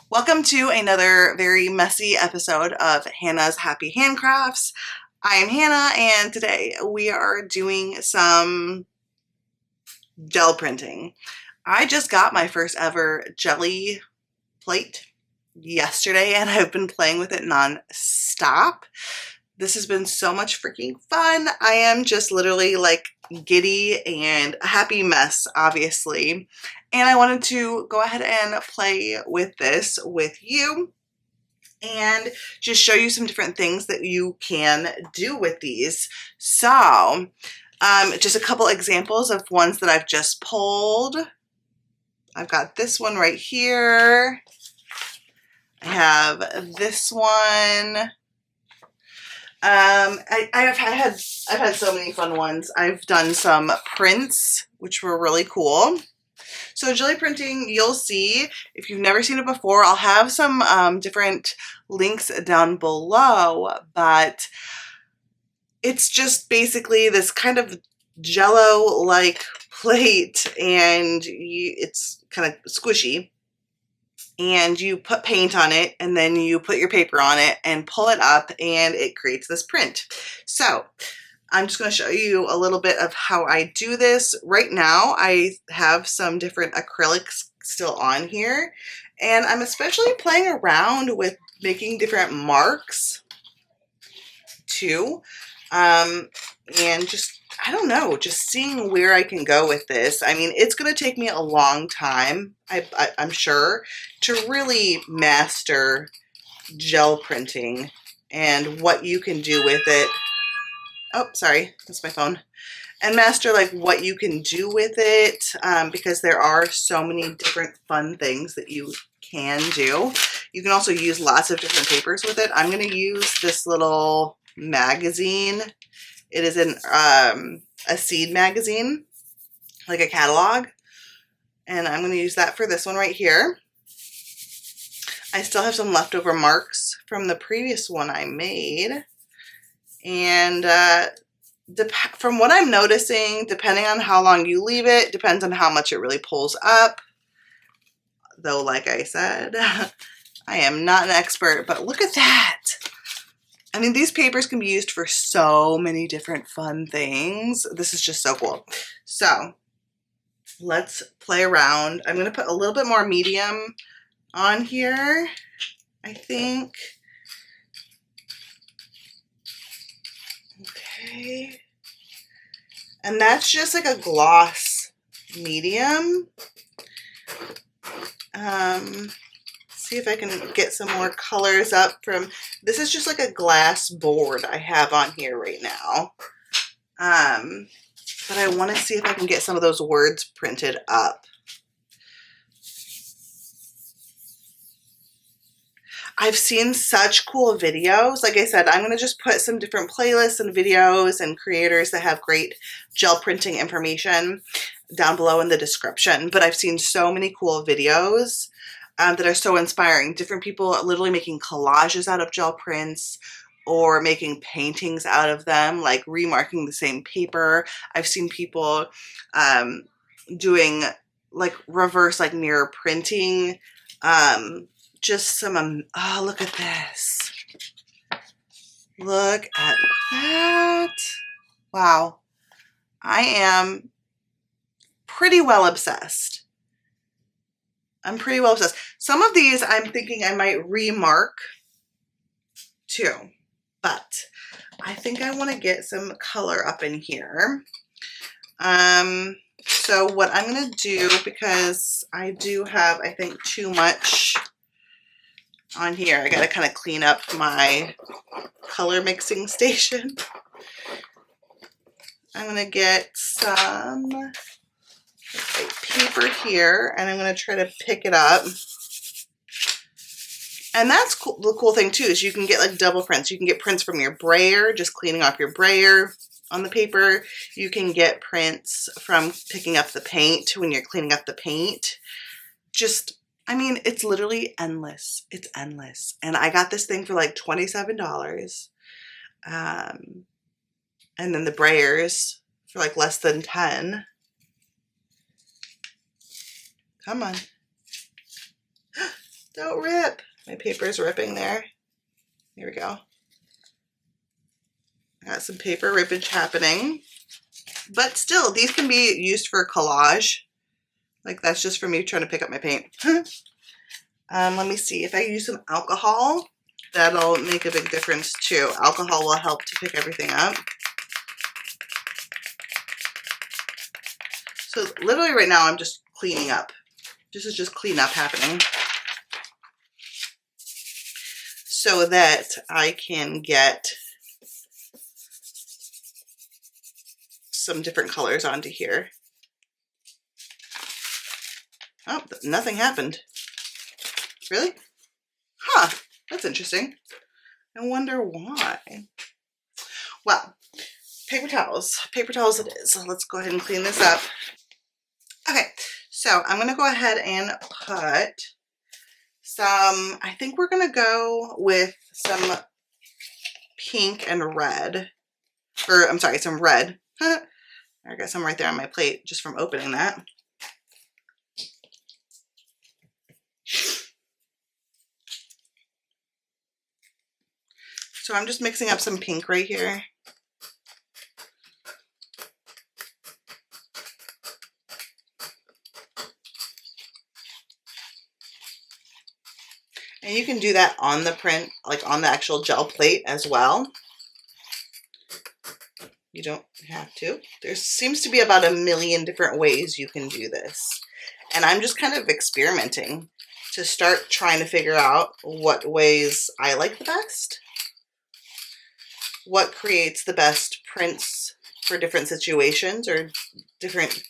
Welcome to another very messy episode of Hannah's Happy Handcrafts. I am Hannah, and today we are doing some gel printing. I just got my first ever Gelli plate yesterday, and I've been playing with it non-stop. This has been so much freaking fun. I am just literally like giddy and a happy mess, obviously. And I wanted to go ahead and play with this with you and just show you some different things that you can do with these. So, just a couple examples of ones that I've just pulled. I've got this one right here. I have this one. I've had so many fun ones. I've done some prints, which were really cool. So jelly printing, you'll see, if you've never seen it before, I'll have some different links down below, but it's just basically this kind of jello-like plate, and it's kind of squishy. And you put paint on it, and then you put your paper on it and pull it up, and it creates this print. So I'm just going to show you a little bit of how I do this. Right now, I have some different acrylics still on here, and I'm especially playing around with making different marks too. And just, I don't know, just seeing where I can go with this. I mean, it's going to take me a long time, I'm sure, to really master gel printing and what you can do with it. Oh, sorry, that's my phone. And master like what you can do with it, because there are so many different fun things that you can do. You can also use lots of different papers with it. I'm going to use this little magazine. It is a seed magazine, like a catalog, and I'm going to use that for this one right here. I still have some leftover marks from the previous one I made, and from what I'm noticing, depending on how long you leave it, depends on how much it really pulls up. Though, like I said, I am not an expert, but look at that. I mean, these papers can be used for so many different fun things. This is just so cool. So let's play around. I'm going to put a little bit more medium on here, I think. Okay. And that's just like a gloss medium. See if I can get some more colors up from, this is just like a glass board I have on here right now. But I want to see if I can get some of those words printed up. I've seen such cool videos. Like I said, I'm going to just put some different playlists and videos and creators that have great gel printing information down below in the description. But I've seen so many cool videos that are so inspiring. Different people are literally making collages out of gel prints or making paintings out of them, like remarking the same paper. I've seen people doing like reverse like mirror printing. Just some, oh, look at this. Look at that. Wow. I am pretty well obsessed. I'm pretty well obsessed. Some of these I'm thinking I might remark too, but I think I want to get some color up in here. So what I'm going to do, because I do have, I think, too much on here, I got to kind of clean up my color mixing station. I'm going to get some paper here, and I'm going to try to pick it up. And that's cool. The cool thing too is you can get like double prints. You can get prints from your brayer, just cleaning off your brayer on the paper. You can get prints from picking up the paint when you're cleaning up the paint. Just, I mean, it's literally endless. It's endless. And I got this thing for like $27. And then the brayers for like less than 10. Come on. Don't rip. My paper's ripping there. Here we go. Got some paper rippage happening. But still, these can be used for collage. Like that's just for me trying to pick up my paint. Let me see. If I use some alcohol, that'll make a big difference too. Alcohol will help to pick everything up. So literally right now I'm just cleaning up. This is just cleanup happening. So that I can get some different colors onto here. Oh, nothing happened. Really? Huh, that's interesting. I wonder why. Well, paper towels. Paper towels it is. So let's go ahead and clean this up. Okay, so I'm going to go ahead and put some, I think we're going to go with some pink and red. Or, I'm sorry, some red. I got some right there on my plate just from opening that. So I'm just mixing up some pink right here. And you can do that on the print, like on the actual gel plate as well. You don't have to. There seems to be about 1 million different ways you can do this. And I'm just kind of experimenting to start trying to figure out what ways I like the best. What creates the best prints for different situations or different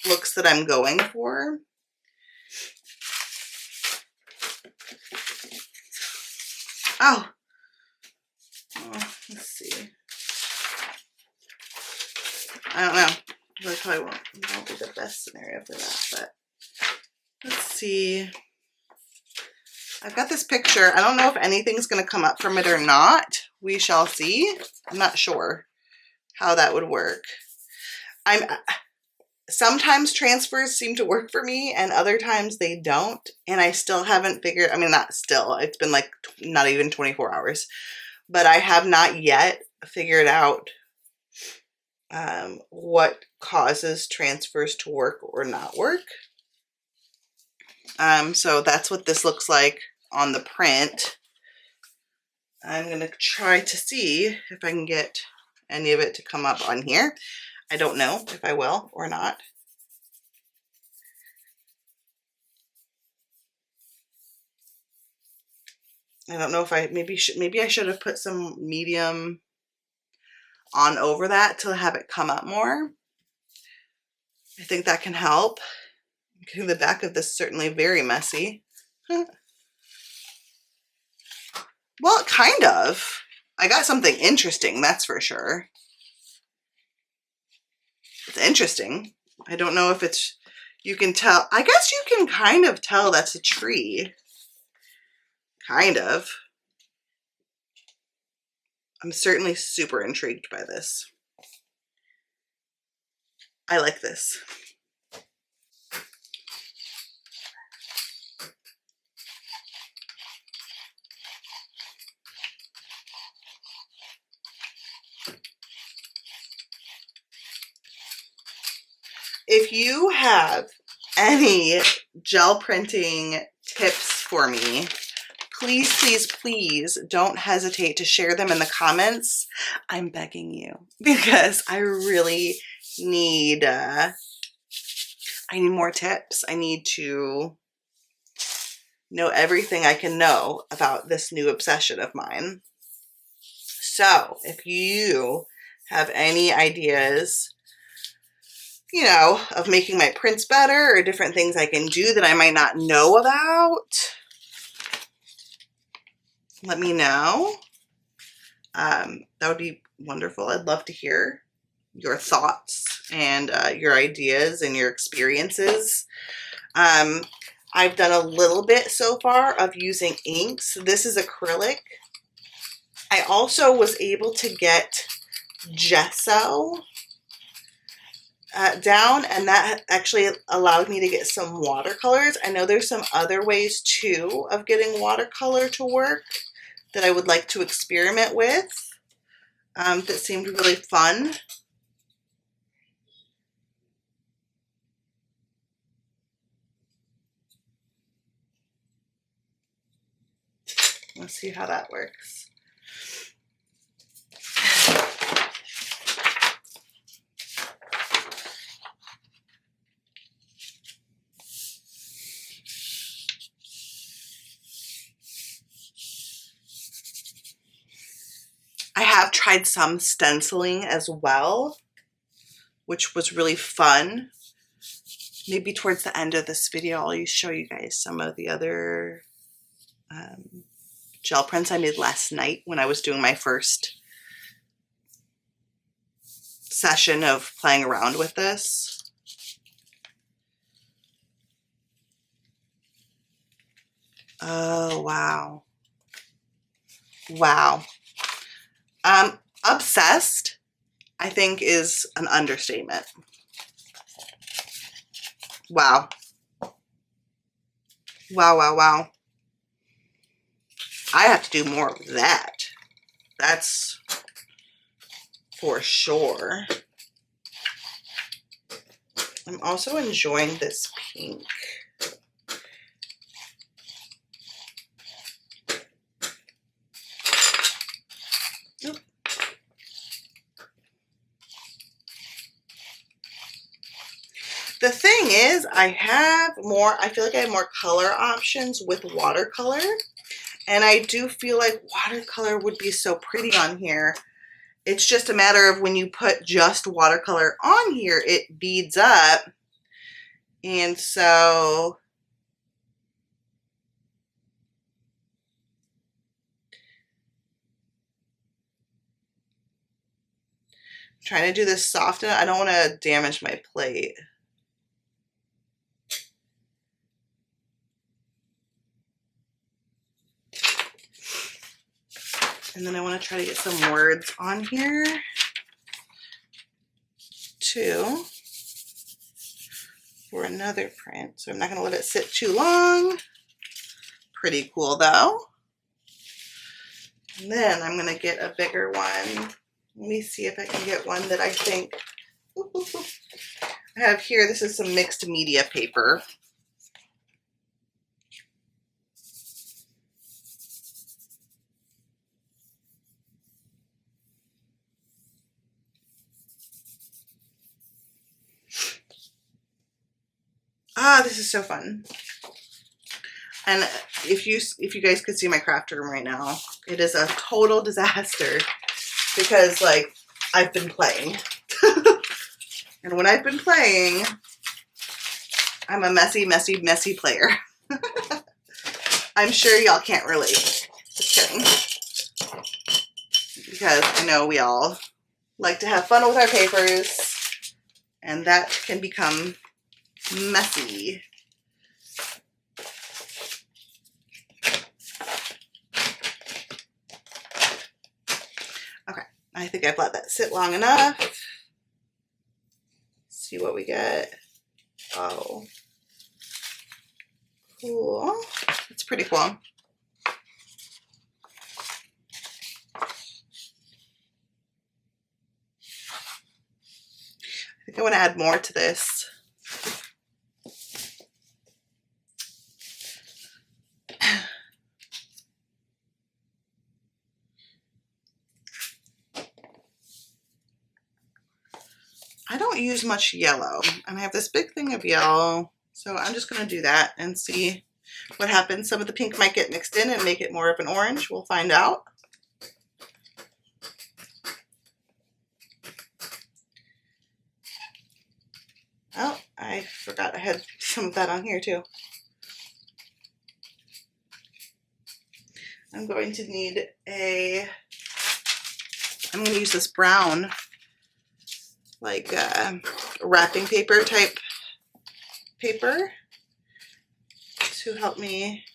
looks that I'm going for. Oh, let's see. I don't know. That probably won't be the best scenario for that, but let's see. I've got this picture. I don't know if anything's going to come up from it or not. We shall see. I'm not sure how that would work. Sometimes transfers seem to work for me and other times they don't. And I still haven't figured, I mean, not still, it's been like not even 24 hours, but I have not yet figured out what causes transfers to work or not work. So that's what this looks like on the print. I'm going to try to see if I can get any of it to come up on here. I don't know if I will or not. I don't know if I maybe I should have put some medium on over that to have it come up more. I think that can help. The back of this is certainly very messy. Well, kind of. I got something interesting, that's for sure. It's interesting. I don't know if it's, you can tell, I guess you can kind of tell that's a tree. Kind of. I'm certainly super intrigued by this. I like this. If you have any gel printing tips for me, please, please, please don't hesitate to share them in the comments. I'm begging you because I really need, I need more tips. I need to know everything I can know about this new obsession of mine. So if you have any ideas, you know, of making my prints better or different things I can do that I might not know about, let me know. That would be wonderful. I'd love to hear your thoughts and your ideas and your experiences. I've done a little bit so far of using inks. This is acrylic. I also was able to get gesso. down, and that actually allowed me to get some watercolors. I know there's some other ways too of getting watercolor to work that I would like to experiment with that seemed really fun. Let's see how that works. I have tried some stenciling as well, which was really fun. Maybe towards the end of this video, I'll show you guys some of the other gel prints I made last night when I was doing my first session of playing around with this. Oh, wow. Wow. Obsessed, I think, is an understatement. Wow. Wow, wow, wow. I have to do more of that. That's for sure. I'm also enjoying this pink. Oop. The thing is, I feel like I have more color options with watercolor. And I do feel like watercolor would be so pretty on here. It's just a matter of when you put just watercolor on here, it beads up. And so I'm trying to do this soft enough. I don't want to damage my plate. And then I want to try to get some words on here too for another print. So I'm not going to let it sit too long. Pretty cool though. And then I'm going to get a bigger one. Let me see if I can get one that I think I have here. This is some mixed media paper. Ah, this is so fun. And if you guys could see my craft room right now, it is a total disaster because like I've been playing. And when I've been playing, I'm a messy, messy, messy player. I'm sure y'all can't relate. Just kidding. Because I know we all like to have fun with our papers, and that can become messy. Okay, I think I've let that sit long enough. Let's see what we get. Oh, cool. It's pretty cool. I think I want to add more to this. I don't use much yellow, and I have this big thing of yellow, so I'm just going to do that and see what happens. Some of the pink might get mixed in and make it more of an orange. We'll find out. Oh, I forgot I had some of that on here too. I'm going to need I'm going to use this brown, like wrapping paper type paper to help me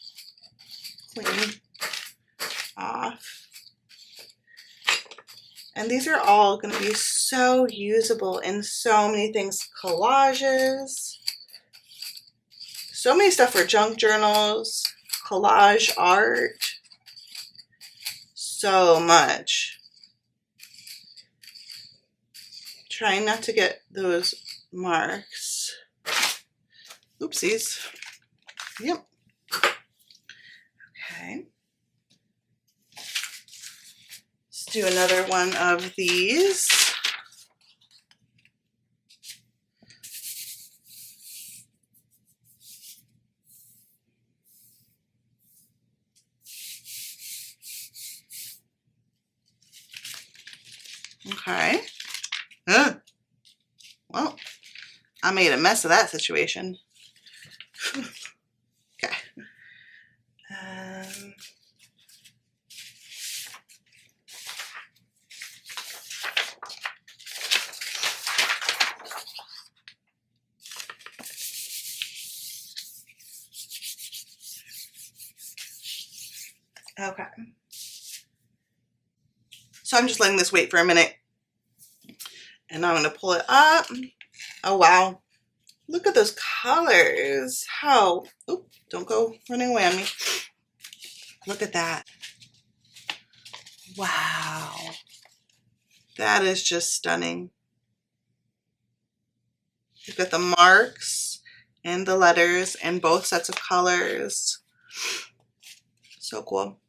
clean off. And these are all going to be so usable in so many things. Collages, so many stuff for junk journals, collage art, so much. Trying not to get those marks. Oopsies. Yep. Okay. Let's do another one of these. Okay. Well, I made a mess of that situation. Okay. Okay. So I'm just letting this wait for a minute. And I'm going to pull it up. Oh, wow. Look at those colors. How, oop, don't go running away on me. Look at that. Wow. That is just stunning. You've got the marks and the letters and both sets of colors. So cool.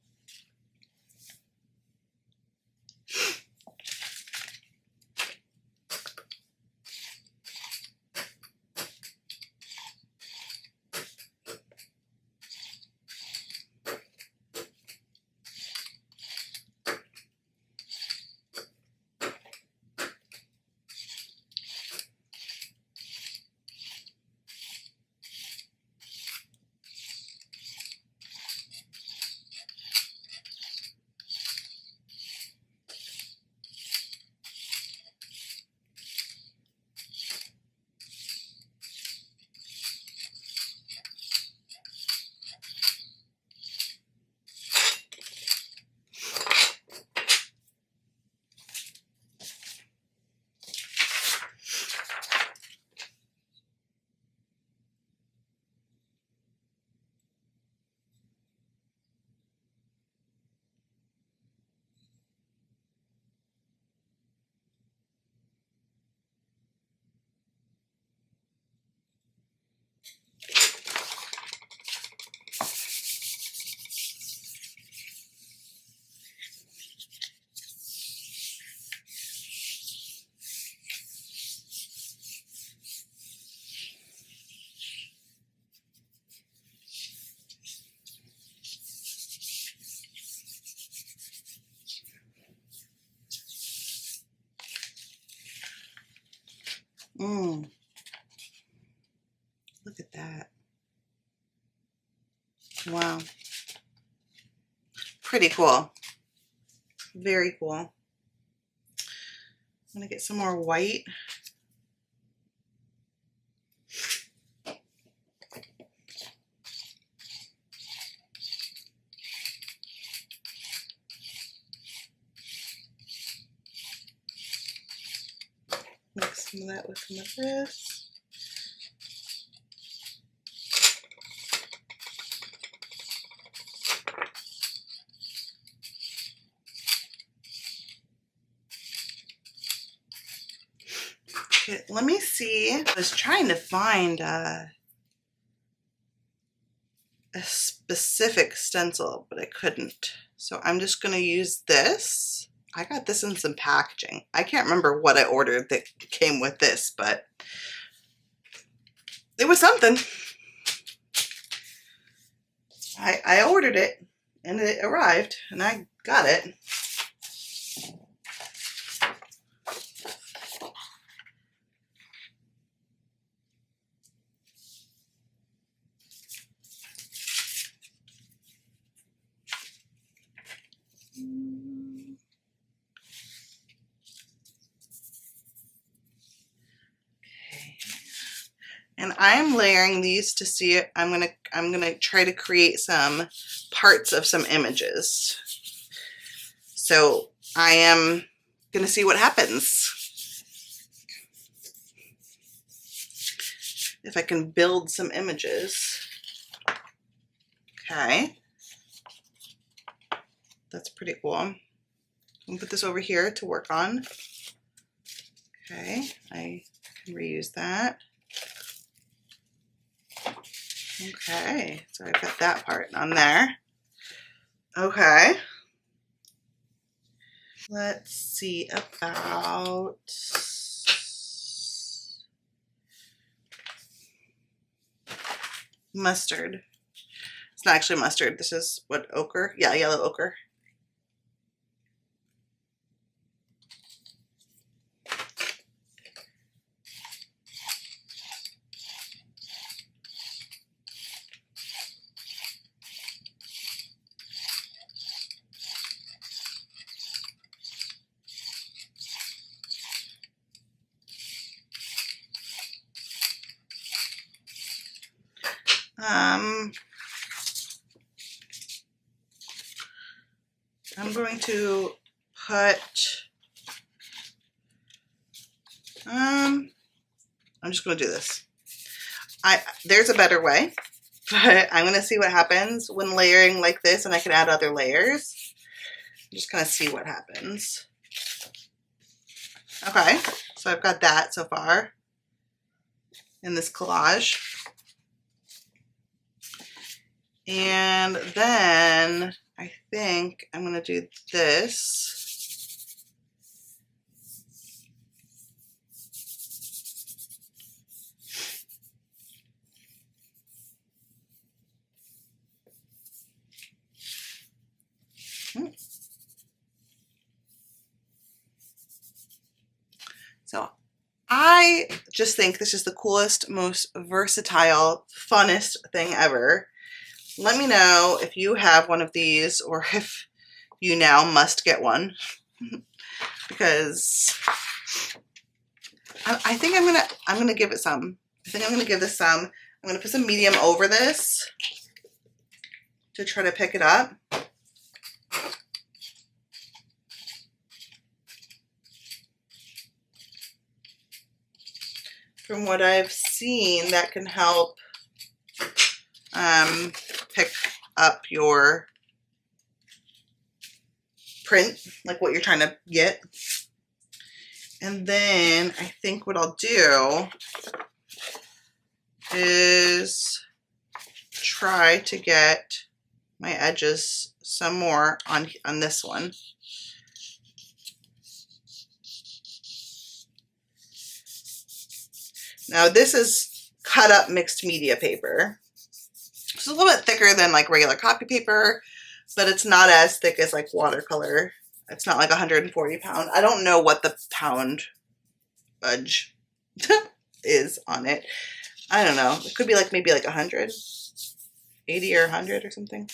Look at that. Wow. Pretty cool. Very cool. I'm going to get some more white. Mix some of that with some of this. Okay, let me see. I was trying to find a specific stencil, but I couldn't. So I'm just going to use this. I got this in some packaging. I can't remember what I ordered that came with this, but it was something. I ordered it and it arrived and I got it. And I'm layering these to see it. I'm gonna try to create some parts of some images. So I am gonna see what happens. if I can build some images. Okay. That's pretty cool. I'm gonna put this over here to work on. Okay, I can reuse that. Okay, so I've got that part on there. Okay. Let's see about mustard. It's not actually mustard. This is what, ochre? Yeah, yellow ochre. I'm going to put, I'm just going to do this. There's a better way, but I'm going to see what happens when layering like this, and I can add other layers. I'm just going to see what happens. Okay, so I've got that so far in this collage. And then I think I'm going to do this. So I just think this is the coolest, most versatile, funnest thing ever. Let me know if you have one of these, or if you now must get one, because I think I'm gonna give it some. I think I'm gonna give this some. I'm gonna put some medium over this to try to pick it up. From what I've seen, that can help pick up your print, like what you're trying to get. And then I think what I'll do is try to get my edges some more on this one. Now this is cut up mixed media paper. It's a little bit thicker than like regular copy paper, but it's not as thick as like watercolor. It's not like 140 pound. I don't know what the pound budge is on it. I don't know. It could be like maybe like 100, 80 or 100 or something.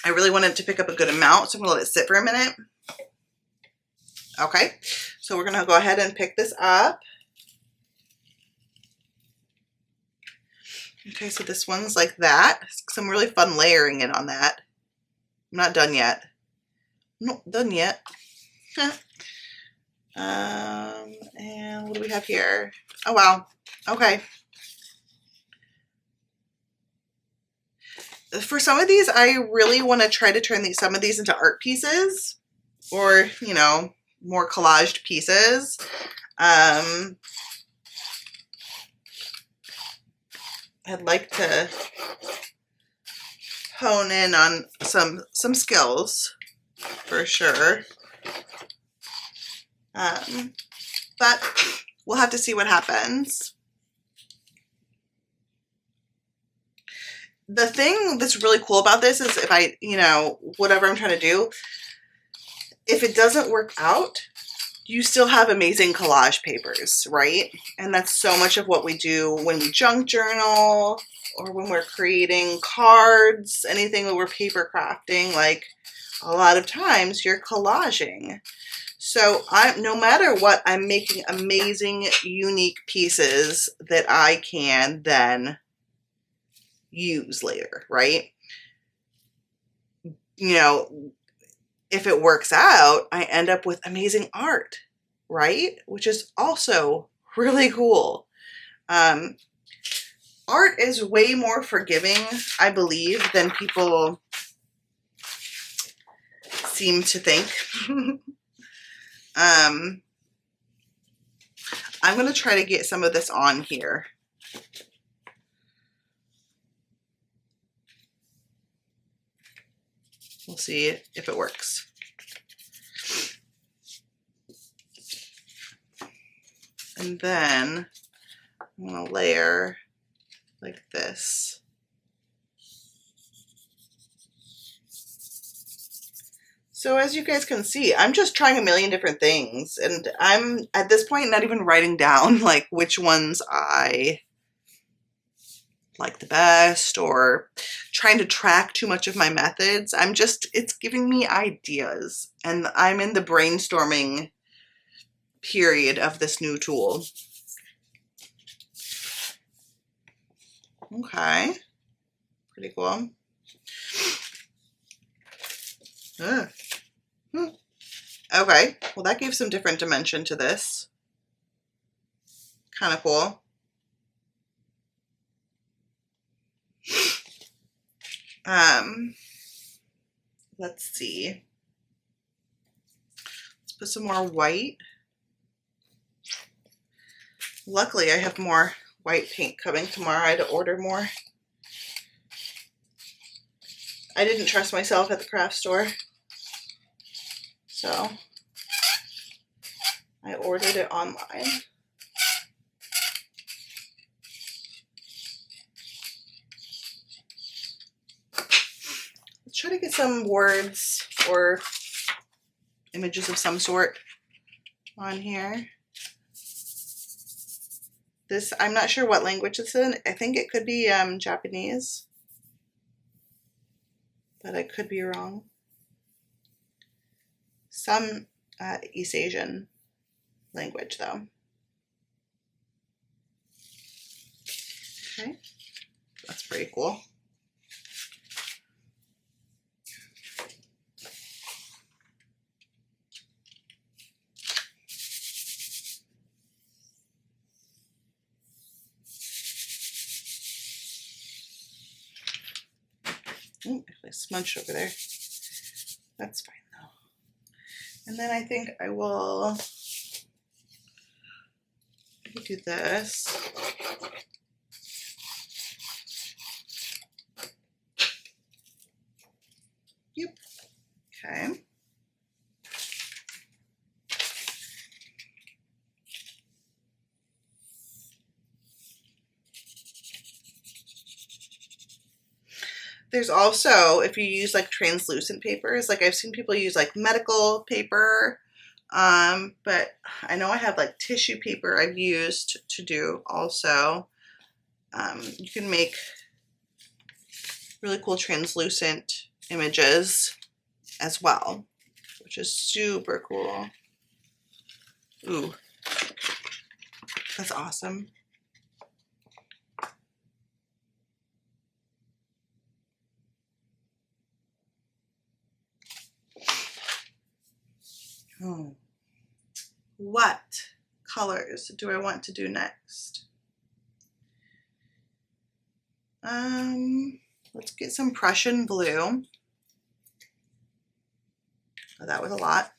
I really wanted to pick up a good amount, so I'm gonna let it sit for a minute. Okay, so we're gonna go ahead and pick this up. Okay, so this one's like that. Some really fun layering it on that. I'm not done yet. I'm not done yet. And what do we have here? Oh, wow. Okay. For some of these, I really want to try to turn some of these into art pieces, or, you know, more collaged pieces. I'd like to hone in on some skills for sure. But we'll have to see what happens. The thing that's really cool about this is if I, you know, whatever I'm trying to do, if it doesn't work out, you still have amazing collage papers, right? And that's so much of what we do when we junk journal, or when we're creating cards, anything that we're paper crafting. Like, a lot of times you're collaging. So no matter what, I'm making amazing, unique pieces that I can then use later, right? You know, if it works out, I end up with amazing art, right? Which is also really cool. Art is way more forgiving, I believe, than people seem to think. I'm going to try to get some of this on here. We'll see if it works. And then I'm going to layer like this. So as you guys can see, I'm just trying a million different things, and I'm at this point not even writing down like which ones I like the best or trying to track too much of my methods. It's giving me ideas, and I'm in the brainstorming period of this new tool. Okay, pretty cool. Okay, well that gave some different dimension to this. Kind of cool. Let's see. Let's put some more white. Luckily, I have more white paint coming tomorrow. I had to order more. I didn't trust myself at the craft store, so I ordered it online. Let's try to get some words or images of some sort on here. This, I'm not sure what language it's in. I think it could be Japanese, but I could be wrong. Some East Asian language though. Okay, that's pretty cool. Ooh, I smudged over there. That's fine though. And then I think I will do this. Yep. Okay. There's also, if you use like translucent papers, like I've seen people use like medical paper, but I know I have like tissue paper I've used to do also. You can make really cool translucent images as well, which is super cool. Ooh, that's awesome. Oh. What colors do I want to do next? Let's get some Prussian blue. Oh, that was a lot.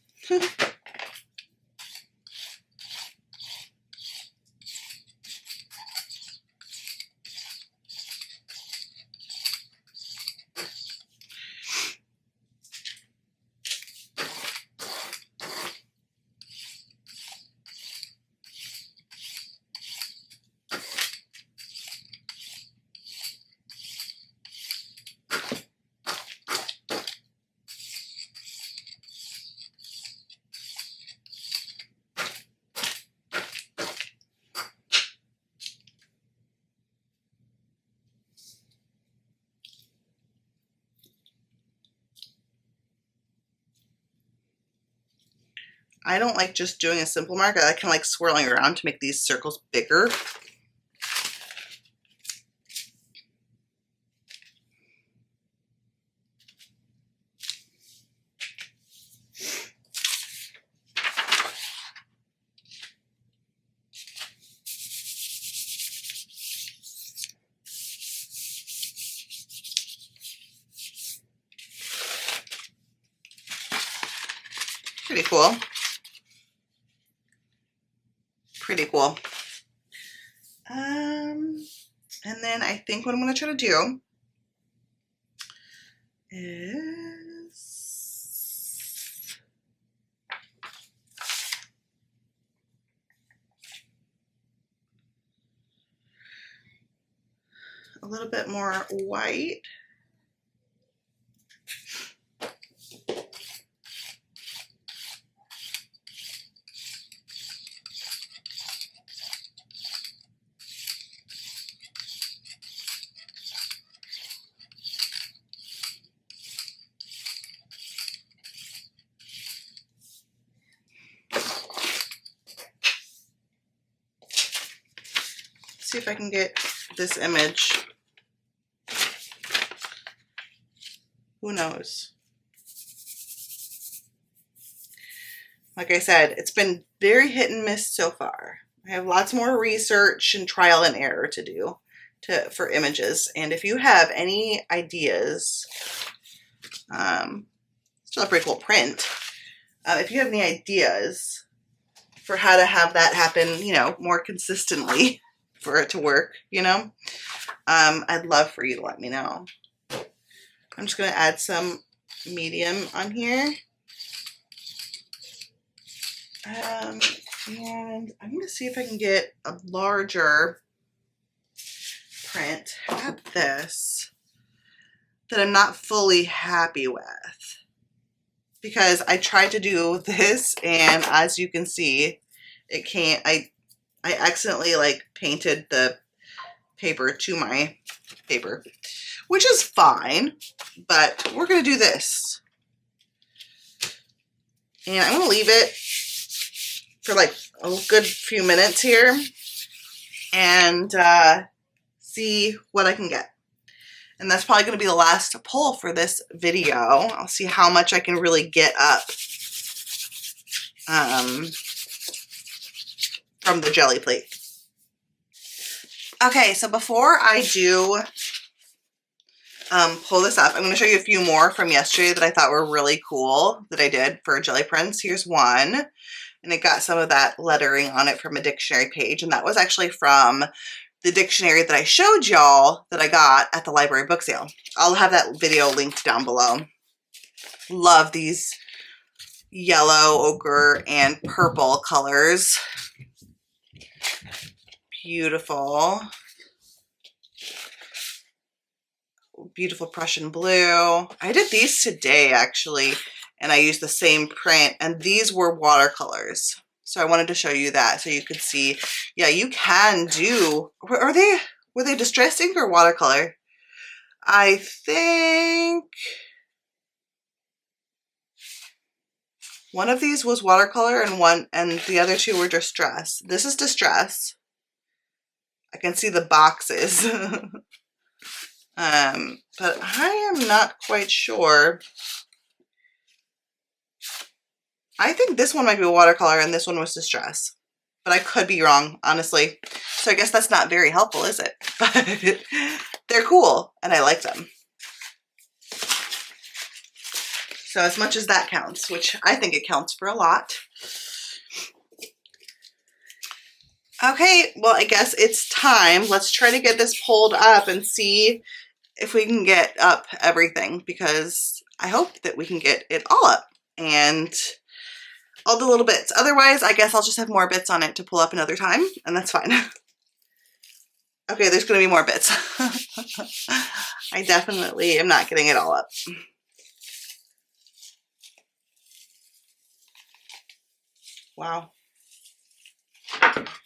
I don't like just doing a simple mark. I kind of like swirling around to make these circles bigger. Pretty cool. Pretty cool. And then I think what I'm going to try to do is a little bit more white. See if I can get this image. Who knows? Like I said, it's been very hit and miss so far. I have lots more research and trial and error to do for images. And if you have any ideas, still a pretty cool print. If you have any ideas for how to have that happen, you know, more consistently for it to work, you know, I'd love for you to let me know. I'm just going to add some medium on here. And I'm going to see if I can get a larger print at this that I'm not fully happy with. Because I tried to do this, and as you can see, it can't, I accidentally like painted the paper to my paper, which is fine, but we're going to do this. And I'm going to leave it for like a good few minutes here and see what I can get. And that's probably going to be the last pull for this video. I'll see how much I can really get up from the Gelli plate. Okay, so before I do pull this up, I'm going to show you a few more from yesterday that I thought were really cool that I did for Gelli prints. Here's one, and it got some of that lettering on it from a dictionary page, and that was actually from the dictionary that I showed y'all that I got at the library book sale. I'll have that video linked down below. Love these yellow, ochre, and purple colors. Beautiful. Beautiful Prussian blue. I did these today actually, and I used the same print, and these were watercolors. So I wanted to show you that so you could see, yeah, you can do, were they distress ink or watercolor? I think one of these was watercolor and the other two were distress. This is distress. I can see the boxes. But I am not quite sure. I think this one might be a watercolor and this one was distress, but I could be wrong, honestly. So I guess that's not very helpful, is it? But they're cool and I like them. So as much as that counts, which I think it counts for a lot. Okay, well, I guess it's time. Let's try to get this pulled up and see if we can get up everything, because I hope that we can get it all up and all the little bits. Otherwise, I guess I'll just have more bits on it to pull up another time, and that's fine. Okay, there's going to be more bits. I definitely am not getting it all up. Wow.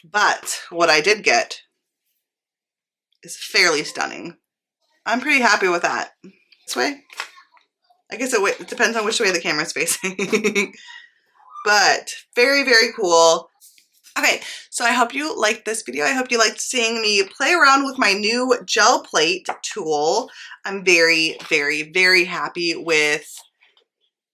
But what I did get is fairly stunning. I'm pretty happy with that. This way? I guess it depends on which way the camera's facing. But very, very cool. Okay, so I hope you liked this video. I hope you liked seeing me play around with my new gel plate tool. I'm very, very, very happy with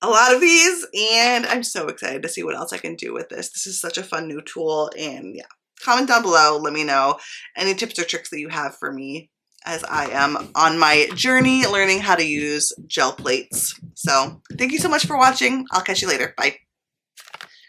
a lot of these, and I'm so excited to see what else I can do with this. This is such a fun new tool, and yeah. Comment down below, let me know any tips or tricks that you have for me as I am on my journey learning how to use gel plates. So thank you so much for watching. I'll catch you later. Bye.